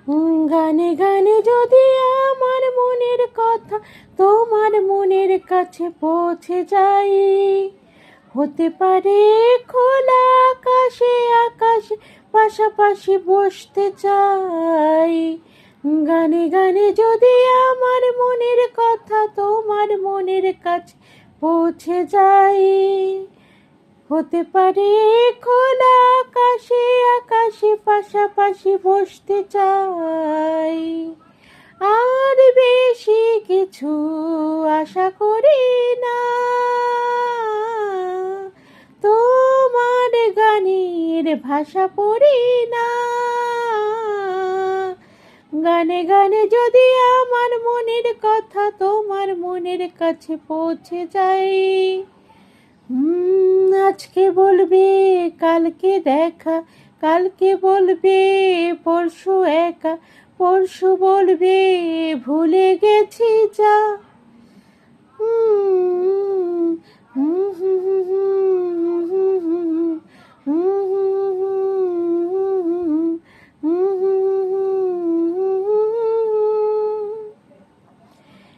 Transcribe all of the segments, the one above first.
গানে গানে যদি আমার মনের কথা তোমার মনের কাছে পৌঁছে যাই, হতে পারে খোলা আকাশে আকাশে পাশাপাশি বসতে চাই। গানে গানে যদি আমার মনের কথা তোমার মনের কাছে পৌঁছে যাই, হতে পারে খোলা আকাশে আকাশে পাশাপাশি বসতে চাই। আর বেশি কিছু আশা করি না, তোমার গানের ভাষা পড়ি না। গানে গানে যদি আমার মনের কথা তোমার মনের কাছে পৌঁছে যাই, আজকে বলবে কালকে দেখা, কালকে বলবে পরশু একা, পরশু বলবে ভুলে গেছি যা।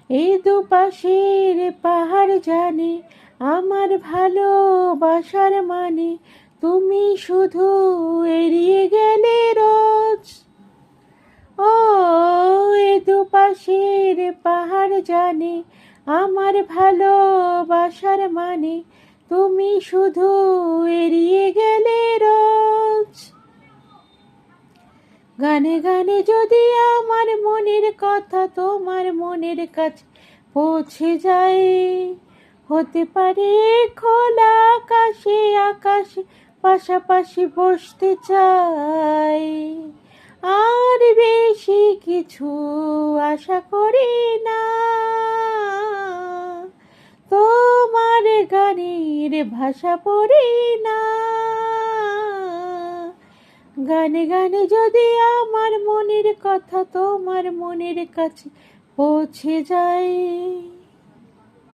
এই দুপাশের পাহাড় জানে আমার ভালোবাসার মানে, তুমি শুধু এড়িয়ে গেলে রোজ। ও এই দুপাশের পাহাড় জানে আমার ভালোবাসার মানে, তুমি শুধু এড়িয়ে গেলে রোজ। গানে গানে যদি আমার মনের কথা তোমার মনের কাছে পৌঁছে যায়, হতে পারে খোলা আকাশে আকাশে পাশাপাশি বসতে চাই। আর বেশি কিছু আশা করি না, তোমার গানের ভাষা পড়ি না। গানে গানে যদি আমার মনের কথা তোমার মনের কাছে পৌঁছে যায়।